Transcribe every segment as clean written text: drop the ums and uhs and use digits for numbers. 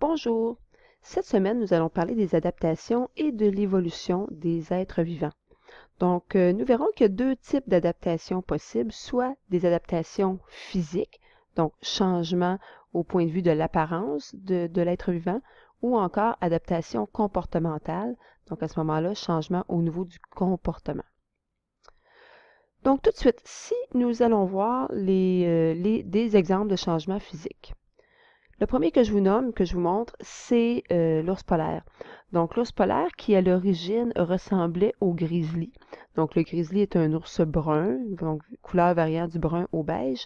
Bonjour! Cette semaine, nous allons parler des adaptations et de l'évolution des êtres vivants. Donc, nous verrons qu'il y a deux types d'adaptations possibles, soit des adaptations physiques, donc changement au point de vue de l'apparence de l'être vivant, ou encore adaptation comportementale, donc à ce moment-là, changement au niveau du comportement. Donc, tout de suite, si nous allons voir des exemples de changements physiques. Le premier que je vous nomme, que je vous montre, c'est l'ours polaire. Donc, l'ours polaire qui, à l'origine, ressemblait au grizzly. Donc, le grizzly est un ours brun, donc couleur variant du brun au beige.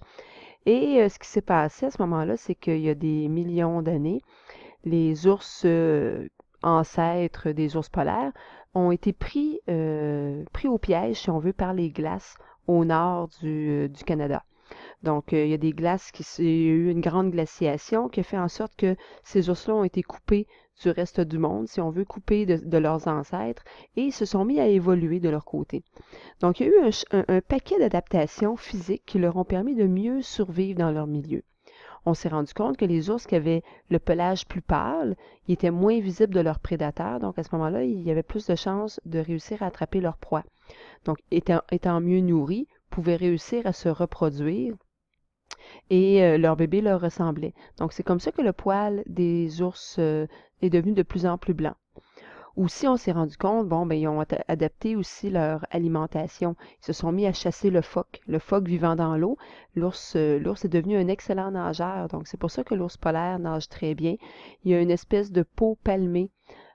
Et ce qui s'est passé à ce moment-là, c'est qu'il y a des millions d'années, les ours ancêtres des ours polaires ont été pris au piège, si on veut, par les glaces au nord du Canada. Donc, il y a des glaces il y a eu une grande glaciation qui a fait en sorte que ces ours-là ont été coupés du reste du monde, si on veut, coupés de leurs ancêtres, et ils se sont mis à évoluer de leur côté. Donc, il y a eu un paquet d'adaptations physiques qui leur ont permis de mieux survivre dans leur milieu. On s'est rendu compte que les ours qui avaient le pelage plus pâle, ils étaient moins visibles de leurs prédateurs, donc à ce moment-là, il y avait plus de chances de réussir à attraper leur proie. Donc, étant mieux nourris, pouvaient réussir à se reproduire et leur bébé leur ressemblait. Donc, c'est comme ça que le poil des ours est devenu de plus en plus blanc. Aussi, on s'est rendu compte, bon, ben, ils ont adapté aussi leur alimentation. Ils se sont mis à chasser le phoque vivant dans l'eau. L'ours est devenu un excellent nageur, donc c'est pour ça que l'ours polaire nage très bien. Il y a une espèce de peau palmée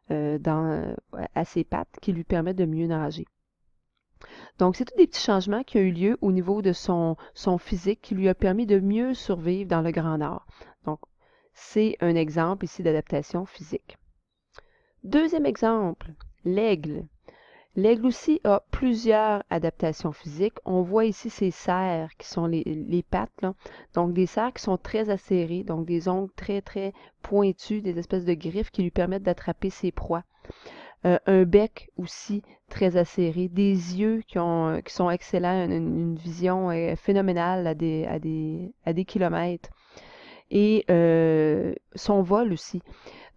à ses pattes qui lui permet de mieux nager. Donc, c'est tous des petits changements qui ont eu lieu au niveau de son physique qui lui a permis de mieux survivre dans le Grand Nord. Donc, c'est un exemple ici d'adaptation physique. Deuxième exemple, l'aigle. L'aigle aussi a plusieurs adaptations physiques. On voit ici ces serres qui sont les pattes, là. Donc, des serres qui sont très acérées, donc des ongles très, très pointus, des espèces de griffes qui lui permettent d'attraper ses proies. Un bec aussi très acéré, des yeux qui sont excellents, une vision phénoménale à des kilomètres. Et son vol aussi.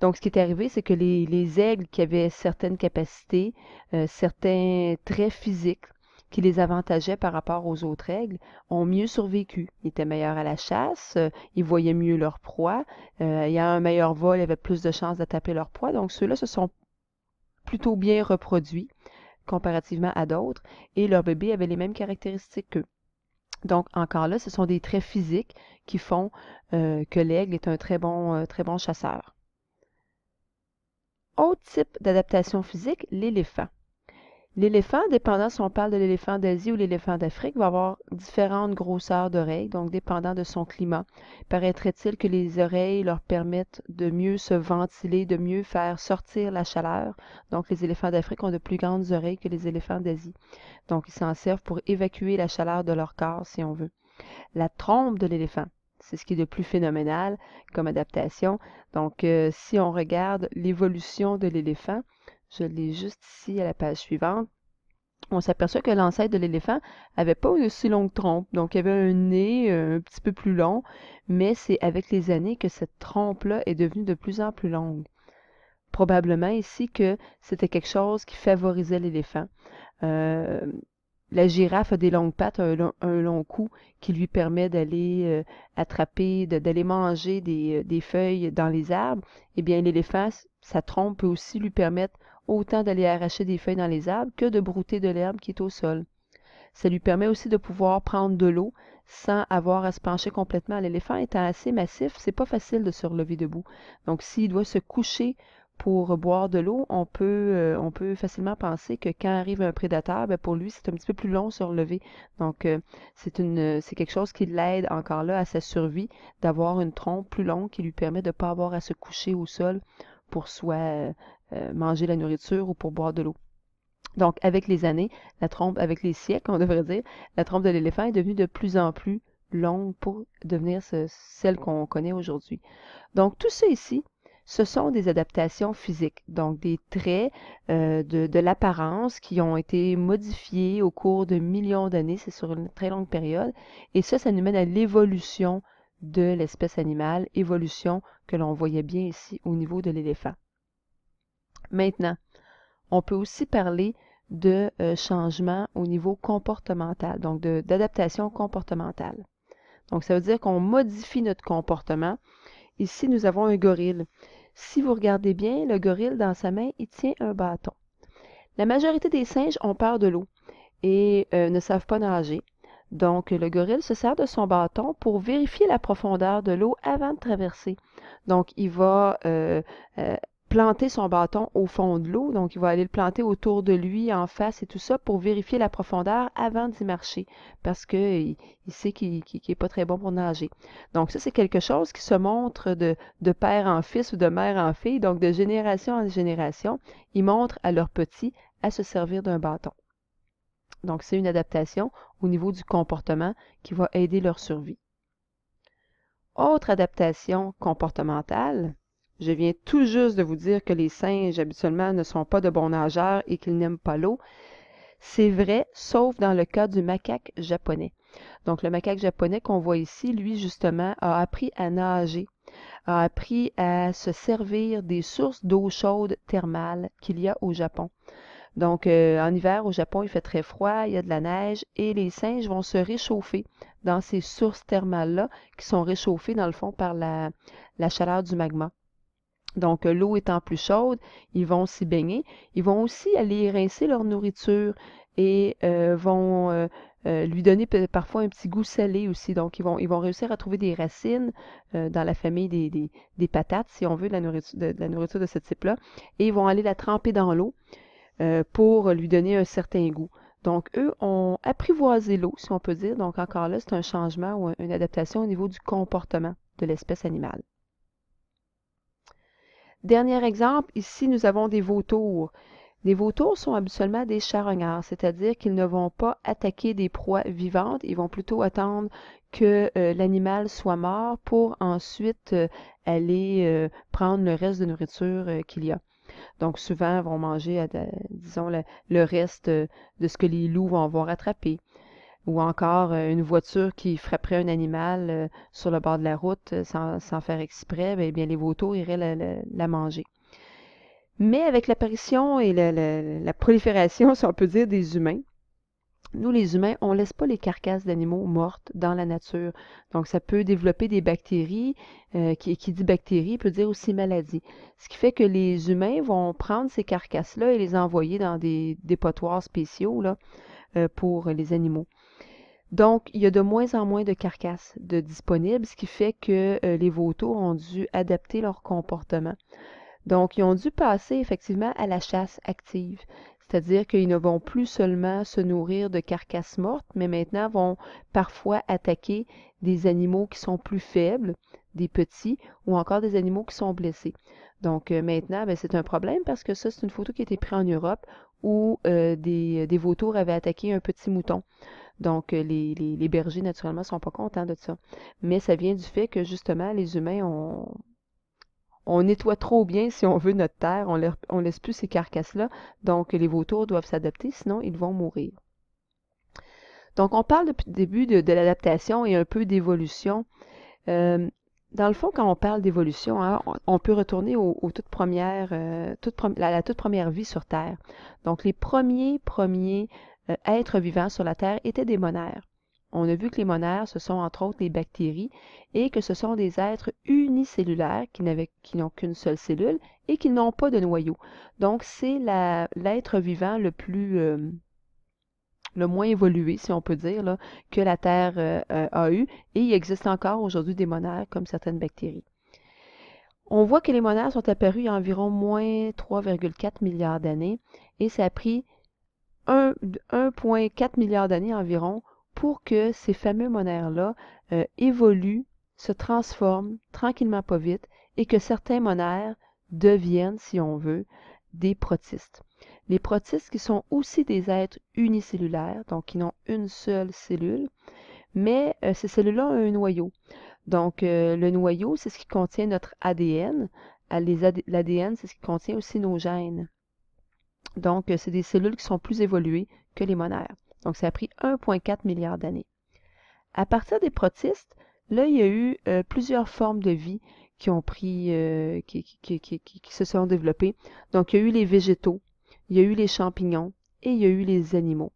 Donc, ce qui est arrivé, c'est que les aigles qui avaient certaines capacités, certains traits physiques qui les avantageaient par rapport aux autres aigles, ont mieux survécu. Ils étaient meilleurs à la chasse, ils voyaient mieux leur proie, ayant un meilleur vol, ils avaient plus de chances d'attraper leur proie. Donc, ceux-là se sont plutôt bien reproduits comparativement à d'autres, et leurs bébés avaient les mêmes caractéristiques qu'eux. Donc, encore là, ce sont des traits physiques qui font que l'aigle est un très bon chasseur. Autre type d'adaptation physique, l'éléphant. L'éléphant, dépendant si on parle de l'éléphant d'Asie ou l'éléphant d'Afrique, va avoir différentes grosseurs d'oreilles, donc dépendant de son climat. Paraîtrait-il que les oreilles leur permettent de mieux se ventiler, de mieux faire sortir la chaleur. Donc, les éléphants d'Afrique ont de plus grandes oreilles que les éléphants d'Asie. Donc, ils s'en servent pour évacuer la chaleur de leur corps, si on veut. La trompe de l'éléphant, c'est ce qui est de plus phénoménal comme adaptation. Donc, si on regarde l'évolution de l'éléphant, je l'ai juste ici à la page suivante, on s'aperçoit que l'ancêtre de l'éléphant n'avait pas une aussi longue trompe. Donc, il avait un nez un petit peu plus long, mais c'est avec les années que cette trompe-là est devenue de plus en plus longue. Probablement ici que c'était quelque chose qui favorisait l'éléphant. La girafe a des longues pattes, un long cou qui lui permet d'aller attraper, d'aller manger des feuilles dans les arbres. Eh bien, l'éléphant, sa trompe peut aussi lui permettre autant d'aller arracher des feuilles dans les arbres que de brouter de l'herbe qui est au sol. Ça lui permet aussi de pouvoir prendre de l'eau sans avoir à se pencher complètement. L'éléphant étant assez massif, c'est pas facile de se relever debout. Donc, s'il doit se coucher pour boire de l'eau, on peut facilement penser que quand arrive un prédateur, bien pour lui, c'est un petit peu plus long de se relever. Donc, c'est quelque chose qui l'aide encore là à sa survie, d'avoir une trompe plus longue qui lui permet de ne pas avoir à se coucher au sol pour soit manger la nourriture ou pour boire de l'eau. Donc, avec les années, avec les siècles, on devrait dire, la trompe de l'éléphant est devenue de plus en plus longue pour devenir celle qu'on connaît aujourd'hui. Donc, tout ça ici, ce sont des adaptations physiques, donc des traits de l'apparence qui ont été modifiés au cours de millions d'années, c'est sur une très longue période, et ça nous mène à l'évolution de l'espèce animale, évolution que l'on voyait bien ici au niveau de l'éléphant. Maintenant, on peut aussi parler de changement au niveau comportemental, donc d'adaptation comportementale. Donc, ça veut dire qu'on modifie notre comportement. Ici, nous avons un gorille. Si vous regardez bien, le gorille, dans sa main, il tient un bâton. La majorité des singes ont peur de l'eau et ne savent pas nager. Donc, le gorille se sert de son bâton pour vérifier la profondeur de l'eau avant de traverser. Donc, il va planter son bâton au fond de l'eau. Donc, il va aller le planter autour de lui, en face et tout ça, pour vérifier la profondeur avant d'y marcher, parce qu'il sait qu'il n'est pas très bon pour nager. Donc, ça, c'est quelque chose qui se montre de père en fils ou de mère en fille, donc de génération en génération. Ils montrent à leurs petits à se servir d'un bâton. Donc, c'est une adaptation au niveau du comportement qui va aider leur survie. Autre adaptation comportementale, je viens tout juste de vous dire que les singes, habituellement, ne sont pas de bons nageurs et qu'ils n'aiment pas l'eau. C'est vrai, sauf dans le cas du macaque japonais. Donc, le macaque japonais qu'on voit ici, lui, justement, a appris à nager, a appris à se servir des sources d'eau chaude thermale qu'il y a au Japon. Donc, en hiver, au Japon, il fait très froid, il y a de la neige et les singes vont se réchauffer dans ces sources thermales-là qui sont réchauffées, dans le fond, par la chaleur du magma. Donc, l'eau étant plus chaude, ils vont s'y baigner. Ils vont aussi aller rincer leur nourriture et vont lui donner parfois un petit goût salé aussi. Donc, ils vont réussir à trouver des racines dans la famille des patates, si on veut, de la nourriture de ce type-là. Et ils vont aller la tremper dans l'eau pour lui donner un certain goût. Donc, eux ont apprivoisé l'eau, si on peut dire. Donc, encore là, c'est un changement ou une adaptation au niveau du comportement de l'espèce animale. Dernier exemple, ici, nous avons des vautours. Les vautours sont habituellement des charognards, c'est-à-dire qu'ils ne vont pas attaquer des proies vivantes, ils vont plutôt attendre que l'animal soit mort pour ensuite aller prendre le reste de nourriture qu'il y a. Donc, souvent, ils vont manger, disons, le reste de ce que les loups vont avoir attrapé. Ou encore une voiture qui frapperait un animal sur le bord de la route sans faire exprès, bien, les vautours iraient la manger. Mais avec l'apparition et la prolifération, si on peut dire, des humains, nous, les humains, on ne laisse pas les carcasses d'animaux mortes dans la nature. Donc, ça peut développer des bactéries. Qui dit bactéries peut dire aussi maladie. Ce qui fait que les humains vont prendre ces carcasses-là et les envoyer dans des dépotoirs spéciaux là, pour les animaux. Donc, il y a de moins en moins de carcasses disponibles, ce qui fait que les vautours ont dû adapter leur comportement. Donc, ils ont dû passer effectivement à la chasse active. C'est-à-dire qu'ils ne vont plus seulement se nourrir de carcasses mortes, mais maintenant vont parfois attaquer des animaux qui sont plus faibles, des petits, ou encore des animaux qui sont blessés. Donc maintenant, c'est un problème parce que ça, c'est une photo qui a été prise en Europe où des vautours avaient attaqué un petit mouton. Donc les bergers, naturellement, ne sont pas contents de ça. Mais ça vient du fait que, justement, les humains on nettoie trop bien, si on veut, notre terre. On laisse plus ces carcasses-là. Donc, les vautours doivent s'adapter, sinon ils vont mourir. Donc, on parle depuis le début de l'adaptation et un peu d'évolution. Dans le fond, quand on parle d'évolution, hein, on peut retourner aux toutes premières, la toute première vie sur Terre. Donc, les premiers êtres vivants sur la Terre étaient des monères. On a vu que les monères, ce sont entre autres les bactéries et que ce sont des êtres unicellulaires qui n'ont qu'une seule cellule et qui n'ont pas de noyau. Donc, c'est l'être vivant le moins évolué, si on peut dire, là, que la Terre a eu. Et il existe encore aujourd'hui des monères comme certaines bactéries. On voit que les monères sont apparues il y a environ moins 3,4 milliards d'années et ça a pris 1,4 milliard d'années environ pour que ces fameux monères-là évoluent, se transforment tranquillement pas vite et que certains monères deviennent, si on veut, des protistes. Les protistes qui sont aussi des êtres unicellulaires, donc qui n'ont une seule cellule, mais ces cellules-là ont un noyau. Donc, le noyau, c'est ce qui contient notre ADN. L'ADN, c'est ce qui contient aussi nos gènes. Donc, c'est des cellules qui sont plus évoluées que les monères. Donc, ça a pris 1,4 milliard d'années. À partir des protistes, là, il y a eu plusieurs formes de vie qui ont pris, qui se sont développées. Donc, il y a eu les végétaux, il y a eu les champignons et il y a eu les animaux.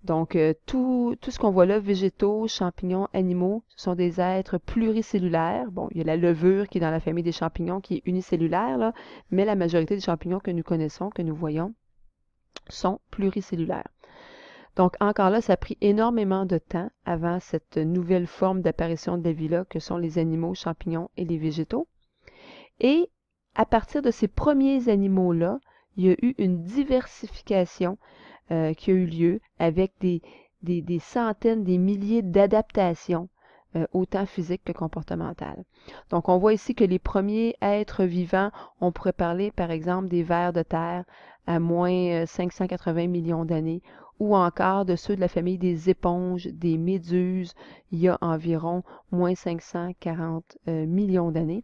Donc, tout ce qu'on voit là, végétaux, champignons, animaux, ce sont des êtres pluricellulaires. Bon, il y a la levure qui est dans la famille des champignons, qui est unicellulaire, là, mais la majorité des champignons que nous connaissons, que nous voyons, sont pluricellulaires. Donc, encore là, ça a pris énormément de temps avant cette nouvelle forme d'apparition de la vie-là, que sont les animaux, champignons et les végétaux. Et à partir de ces premiers animaux-là, il y a eu une diversification qui a eu lieu avec des centaines, des milliers d'adaptations, autant physiques que comportementales. Donc, on voit ici que les premiers êtres vivants, on pourrait parler par exemple des vers de terre à moins 580 millions d'années, ou encore de ceux de la famille des éponges, des méduses, il y a environ moins 540 millions d'années.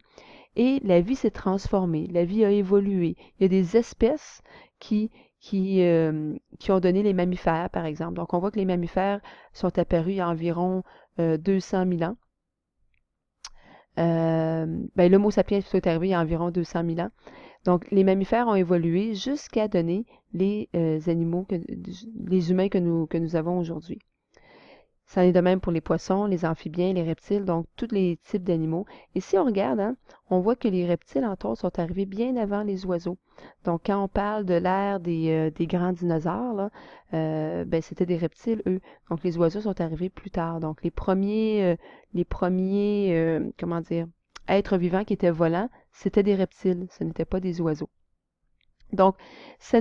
Et la vie s'est transformée, la vie a évolué. Il y a des espèces qui ont donné les mammifères, par exemple. Donc, on voit que les mammifères sont apparus il y a environ 200 000 ans. L'Homo sapiens est arrivé il y a environ 200 000 ans. Donc, les mammifères ont évolué jusqu'à donner les animaux, les humains que nous avons aujourd'hui. Ça en est de même pour les poissons, les amphibiens, les reptiles, donc tous les types d'animaux. Et si on regarde, hein, on voit que les reptiles, entre autres, sont arrivés bien avant les oiseaux. Donc, quand on parle de l'ère des grands dinosaures, là, c'était des reptiles, eux. Donc, les oiseaux sont arrivés plus tard. Donc, les premiers comment dire, êtres vivants qui étaient volants, c'était des reptiles, ce n'étaient pas des oiseaux. Donc, ça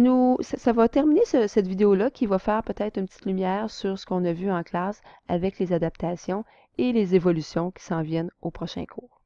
va terminer cette vidéo-là qui va faire peut-être une petite lumière sur ce qu'on a vu en classe avec les adaptations et les évolutions qui s'en viennent au prochain cours.